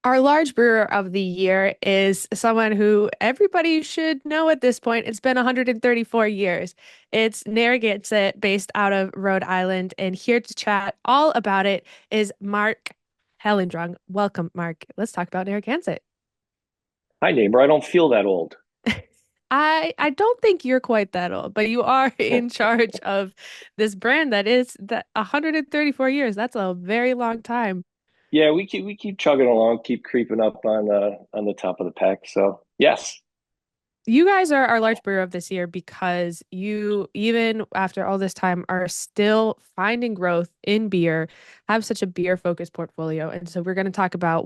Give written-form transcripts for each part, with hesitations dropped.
Our large brewer of the year is someone who everybody should know at this point. It's been 134 years. It's Narragansett, based out of Rhode Island. And here to chat all about it is Mark Hellendrung. Welcome, Mark. Let's talk about Narragansett. Hi, neighbor. I don't feel that old. I don't think you're quite that old, but you are in charge of this brand that is that 134 years. That's a very long time. Yeah, we keep chugging along, keep creeping up on the top of the pack. So yes. You guys are our large brewer of this year because you, even after all this time, are still finding growth in beer, have such a beer focused portfolio. And so we're going to talk about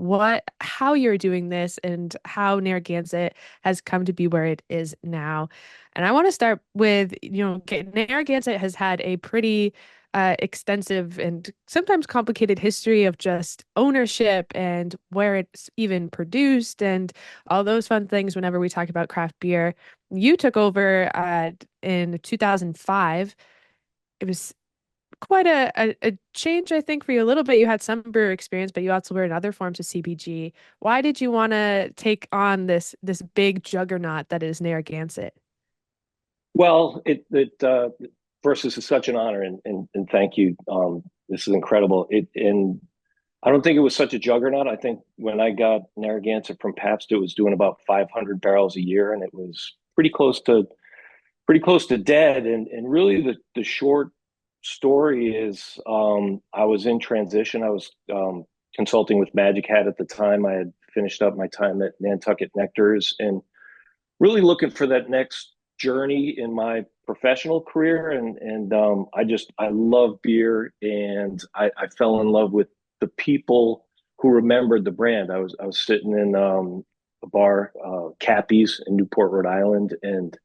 how you're doing this and how Narragansett has come to be where it is now. And I want to start with, Narragansett has had a pretty extensive and sometimes complicated history of just ownership and where it's even produced and all those fun things whenever we talk about craft beer. You took over in 2005. It was quite a change, I think, for you a little bit. You had some brewer experience, but you also were in other forms of CBG. Why did you want to take on this big juggernaut that is Narragansett? Well, it first, this is such an honor and thank you. This is incredible. It and I don't think it was such a juggernaut. I think when I got Narragansett from Pabst, it was doing about 500 barrels a year, and it was pretty close to dead. And really, the short story is, I was in transition. I was consulting with Magic Hat at the time. I had finished up my time at Nantucket Nectars and really looking for that next journey in my professional career. And I love beer, and I fell in love with the people who remembered the brand. I was sitting in a bar, Cappy's in Newport, Rhode Island, and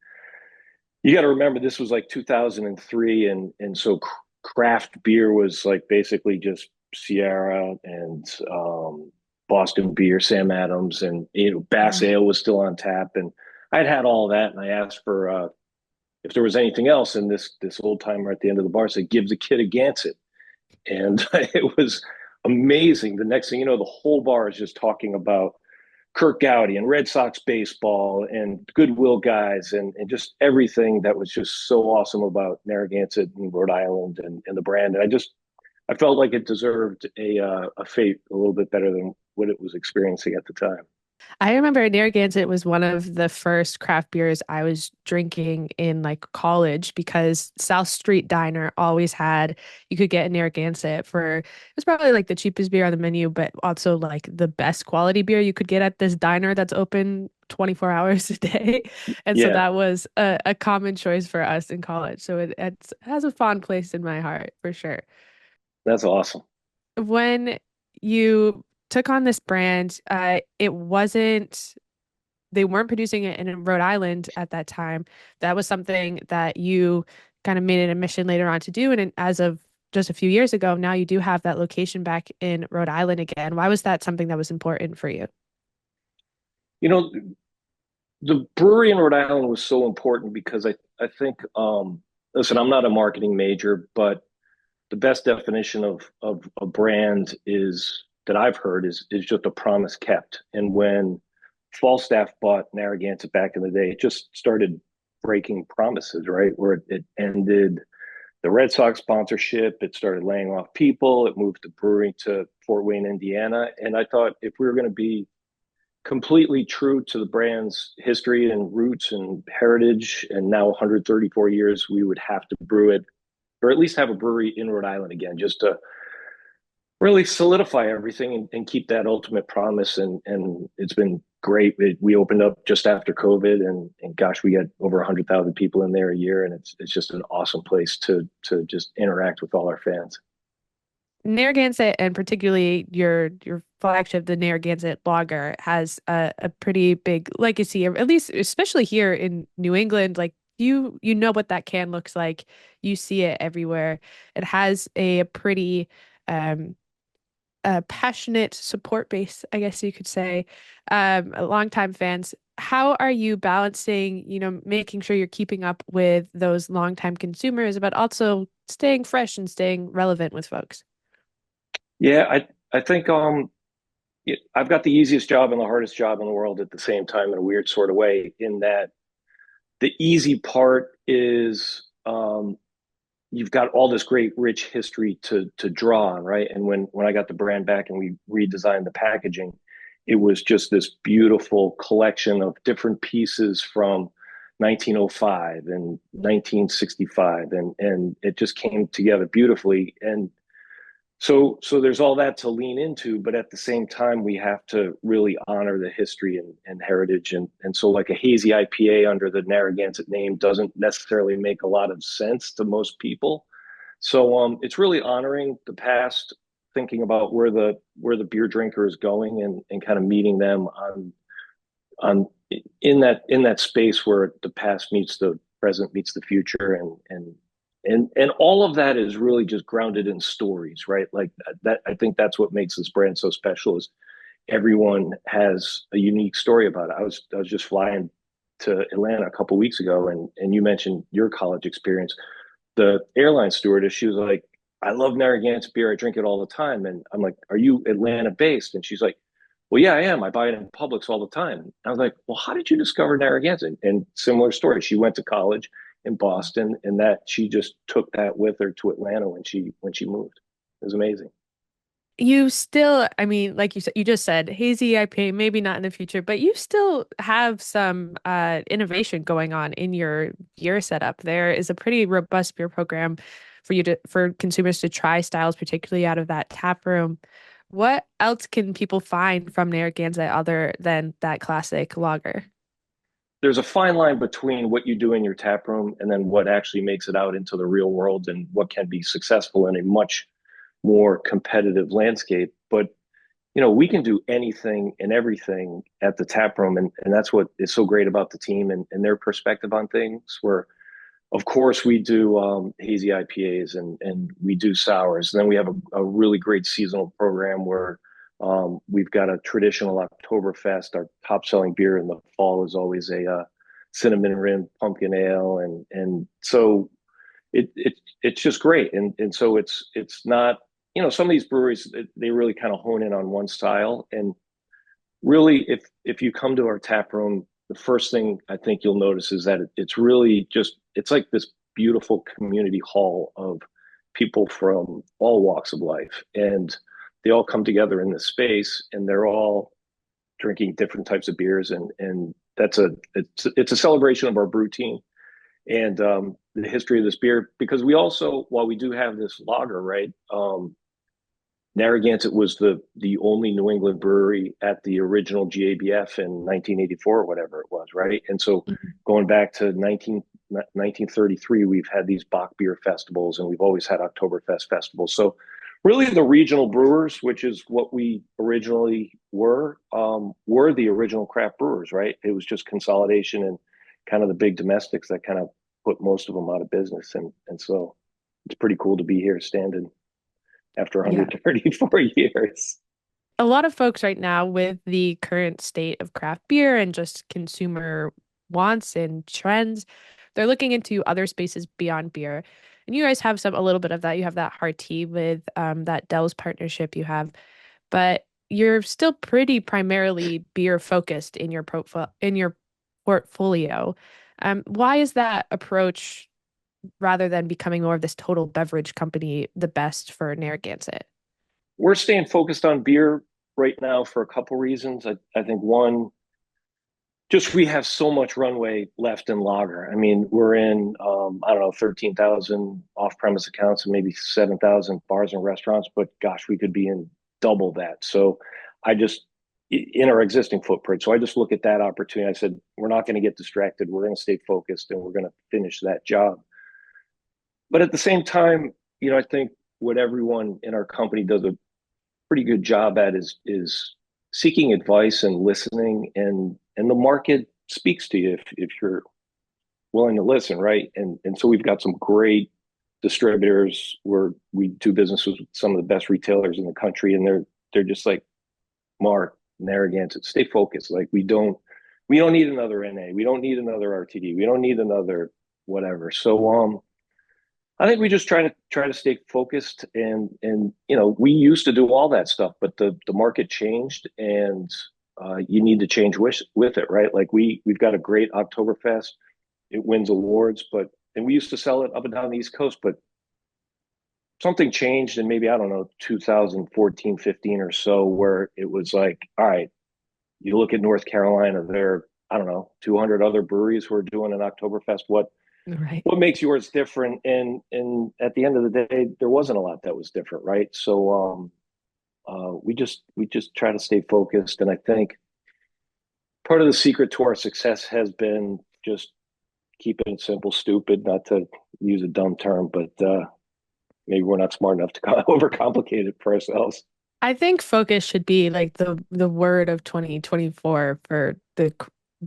you got to remember this was like 2003, and so craft beer was like basically just Sierra and Boston Beer, Sam Adams, and Bass Mm. Ale was still on tap, and I'd had all that, and I asked for if there was anything else, and this old timer at the end of the bar said, "Give the kid a Gansett," and it was amazing. The next thing you know, the whole bar is just talking about Kirk Gowdy and Red Sox baseball and Goodwill guys and just everything that was just so awesome about Narragansett and Rhode Island and the brand. And I felt like it deserved a fate a little bit better than what it was experiencing at the time. I remember Narragansett was one of the first craft beers I was drinking in like college because South Street Diner always had, you could get a Narragansett for, it was probably like the cheapest beer on the menu, but also like the best quality beer you could get at this diner that's open 24 hours a day. And so Yeah, that was a common choice for us in college. So it has a fond place in my heart for sure. that's awesome. When you took on this brand, it wasn't, they weren't producing it in Rhode Island at that time. That was something that you kind of made it a mission later on to do. And as of just a few years ago, now you do have that location back in Rhode Island again. Why was that something that was important for you? You know, the brewery in Rhode Island was so important because I think listen, I'm not a marketing major, but the best definition of a brand is that I've heard is just a promise kept. And when Falstaff bought Narragansett back in the day, it just started breaking promises, right? Where it ended the Red Sox sponsorship, it started laying off people, it moved the brewery to Fort Wayne, Indiana. And I thought if we were going to be completely true to the brand's history and roots and heritage, and now 134 years, we would have to brew it or at least have a brewery in Rhode Island again, just to really solidify everything and keep that ultimate promise. And it's been great. We opened up just after COVID, and gosh, we got over 100,000 people in there a year, and it's just an awesome place to just interact with all our fans. Narragansett, and particularly your flagship, the Narragansett Lager, has a pretty big legacy, or at least especially here in New England. Like you know what that can looks like. You see it everywhere. It has a pretty um passionate support base, I guess you could say. Longtime fans. How are you balancing, making sure you're keeping up with those longtime consumers, but also staying fresh and staying relevant with folks? Yeah, I think I've got the easiest job and the hardest job in the world at the same time in a weird sort of way, in that the easy part is you've got all this great rich history to draw on, right? And when I got the brand back and we redesigned the packaging, it was just this beautiful collection of different pieces from 1905 and 1965, and it just came together beautifully. And so there's all that to lean into, but at the same time, we have to really honor the history and heritage. And so like a hazy IPA under the Narragansett name doesn't necessarily make a lot of sense to most people. So it's really honoring the past, thinking about where the beer drinker is going, and kind of meeting them on in that space where the past meets the present meets the future, and all of that is really just grounded in stories, right? Like that. I think that's what makes this brand so special, is everyone has a unique story about it. I was just flying to Atlanta a couple of weeks ago, and you mentioned your college experience. The airline stewardess, she was like, I love Narragansett beer. I drink it all the time. And I'm like, are you Atlanta based? And she's like, well, yeah, I am. I buy it in Publix all the time. And I was like, well, how did you discover Narragansett? And similar story. She went to college in Boston, and that she just took that with her to Atlanta when she moved. It was amazing. You still, I mean, like you said, you just said hazy IPA, maybe not in the future, but you still have some innovation going on in your beer setup. There is a pretty robust beer program for consumers to try styles, particularly out of that tap room. What else can people find from Narragansett other than that classic lager? There's a fine line between what you do in your tap room and then what actually makes it out into the real world and what can be successful in a much more competitive landscape. But we can do anything and everything at the tap room, and that's what is so great about the team and their perspective on things. Where, of course, we do hazy IPAs and we do sours. And then we have a really great seasonal program where we've got a traditional Oktoberfest. Our top selling beer in the fall is always a cinnamon rim pumpkin ale, and so it's just great. And so it's not, some of these breweries, they really kind of hone in on one style. And really, if you come to our tap room, the first thing I think you'll notice is that it's really just, it's like this beautiful community hall of people from all walks of life, and they all come together in this space, and they're all drinking different types of beers, and it's a celebration of our brew team and the history of this beer, because we also, while we do have this lager, right, Narragansett was the only New England brewery at the original GABF in 1984 or whatever it was, right? And so going back to 1933, we've had these Bach beer festivals, and we've always had Oktoberfest festivals. So really the regional brewers, which is what we originally were the original craft brewers, right? It was just consolidation and kind of the big domestics that kind of put most of them out of business. And so it's pretty cool to be here standing after Yeah. 134 years. A lot of folks right now with the current state of craft beer and just consumer wants and trends, they're looking into other spaces beyond beer. And you guys have a little bit of that. You have that hard tea with that Dell's partnership you have, but you're still pretty primarily beer focused in your portfolio. Why is that approach rather than becoming more of this total beverage company the best for Narragansett? We're staying focused on beer right now for a couple reasons. I think one, just we have so much runway left in lager. I mean, we're in, I don't know, 13,000 off premise accounts and maybe 7,000 bars and restaurants, but gosh, we could be in double that. So I just, in our existing footprint. So I just look at that opportunity. I said, we're not going to get distracted. We're going to stay focused, and we're going to finish that job. But at the same time, I think what everyone in our company does a pretty good job at is seeking advice and listening, and the market speaks to you if you're willing to listen, right? And so we've got some great distributors where we do business with some of the best retailers in the country, and they're just like, Mark, Narragansett, stay focused. Like we don't need another NA, we don't need another RTD, we don't need another whatever. So I think we just try to stay focused and we used to do all that stuff, but the market changed and you need to change with it, right? Like we've got a great Oktoberfest. It wins awards, but and we used to sell it up and down the East Coast, but something changed in maybe, I don't know, 2014, 15 or so, where it was like, all right, you look at North Carolina, there, I don't know, 200 other breweries who are doing an Oktoberfest. Right. What makes yours different? And at the end of the day, there wasn't a lot that was different, right? So we just try to stay focused, and I think part of the secret to our success has been just keeping it simple, stupid, not to use a dumb term, but maybe we're not smart enough to overcomplicate it for ourselves. I think focus should be like the word of 2024 for the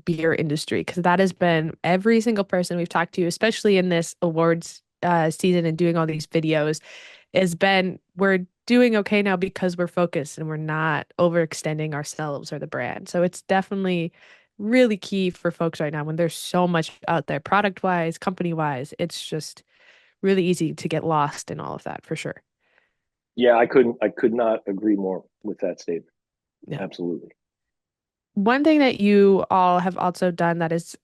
beer industry because that has been every single person we've talked to, especially in this awards season and doing all these videos, has been we're doing okay now because we're focused and we're not overextending ourselves or the brand. So it's definitely really key for folks right now when there's so much out there, product wise, company wise. It's just really easy to get lost in all of that for sure. Yeah, I could not agree more with that statement. Yeah. Absolutely. One thing that you all have also done that has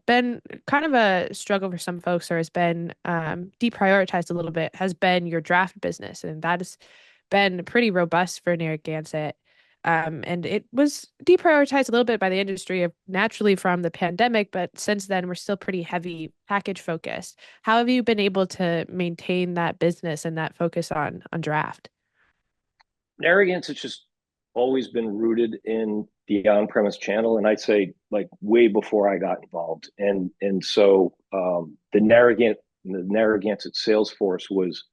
been kind of a struggle for some folks or has been deprioritized a little bit has been your draft business. And that has been pretty robust for Narragansett. And it was deprioritized a little bit by the industry naturally from the pandemic, but since then we're still pretty heavy package focused. How have you been able to maintain that business and that focus on draft? Narragansett just always been rooted in the on-premise channel, and I'd say like way before I got involved. And so the Narragansett sales force was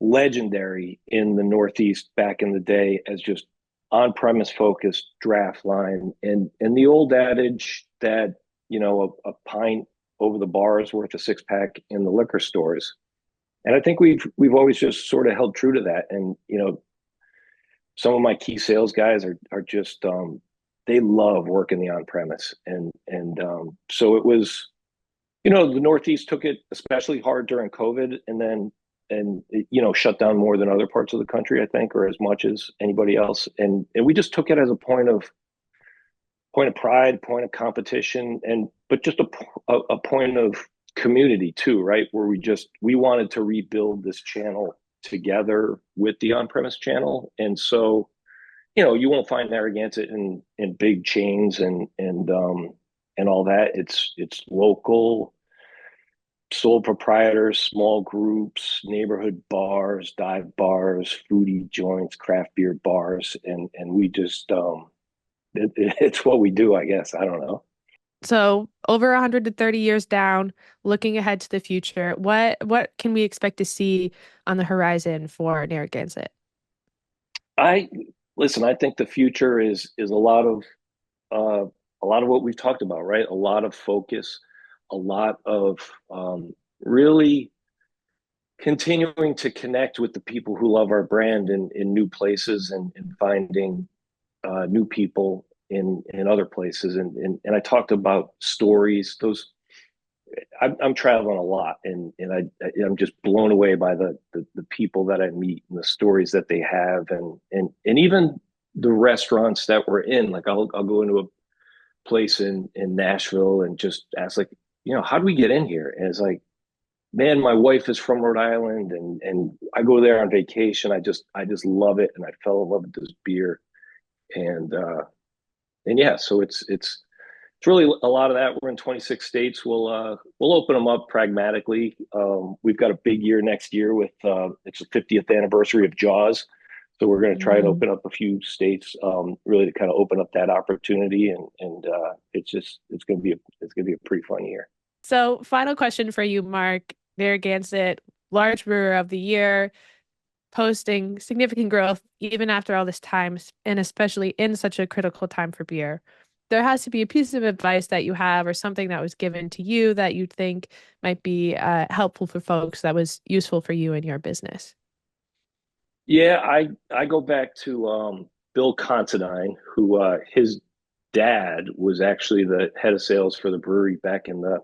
legendary in the Northeast back in the day as just on-premise focused draft line. And the old adage that a pint over the bar is worth a six pack in the liquor stores. And I think we've always just sort of held true to that. And some of my key sales guys are just they love working the on premise, and so it was, the Northeast took it especially hard during COVID, and then and it, shut down more than other parts of the country, I think, or as much as anybody else, and we just took it as a point of pride, point of competition, and but just a point of community too, right? Where we wanted to rebuild this channel together with the on-premise channel, and so you won't find Narragansett in big chains and all that. It's local, sole proprietors, small groups, neighborhood bars, dive bars, foodie joints, craft beer bars, and we just it's what we do, I guess. I don't know. So over 130 years down, looking ahead to the future, what can we expect to see on the horizon for Narragansett? I listen. I think the future is uh, a lot of what we've talked about, right? A lot of focus, a lot of really continuing to connect with the people who love our brand in new places and finding new people in other places. And I talked about stories. I'm traveling a lot, I'm just blown away by the people that I meet and the stories that they have, and even the restaurants that we're in. Like I'll go into a place in Nashville and just ask, like, how do we get in here? And it's like, man, my wife is from Rhode Island, and I go there on vacation. I just love it, and I fell in love with this beer, and yeah, so it's really a lot of that. We're in 26 states. We'll open them up pragmatically. We've got a big year next year with it's the 50th anniversary of Jaws, so we're going to try and Mm. open up a few states, really to kind of open up that opportunity, and it's going to be a pretty fun year. So, final question for you, Mark. Narragansett, large brewer of the year, posting significant growth even after all this time, and especially in such a critical time for beer. There has to be a piece of advice that you have or something that was given to you that you think might be helpful for folks that was useful for you in your business. Yeah, I go back to Bill Considine, who his dad was actually the head of sales for the brewery back in the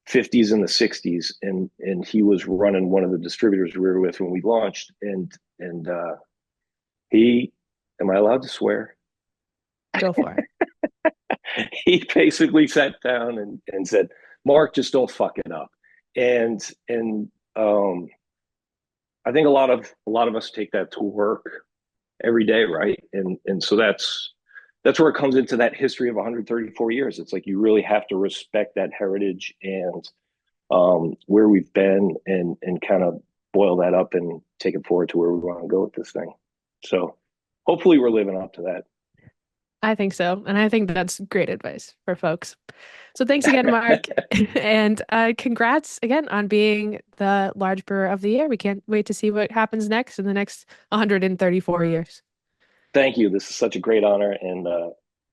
50s and the 60s, and he was running one of the distributors we were with when we launched, and he, am I allowed to swear? Go for it. He basically sat down and said, Mark, just don't fuck it up. And I think a lot of us take that to work every day, right? And so that's where it comes into that history of 134 years. It's like you really have to respect that heritage and where we've been, and kind of boil that up and take it forward to where we want to go with this thing. So hopefully we're living up to that. I think so. And I think that's great advice for folks. So thanks again, Mark. And congrats again on being the Large Brewer of the Year. We can't wait to see what happens next in the next 134 years. Thank you. This is such a great honor, and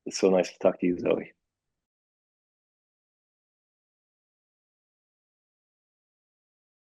it's so nice to talk to you, Zoe.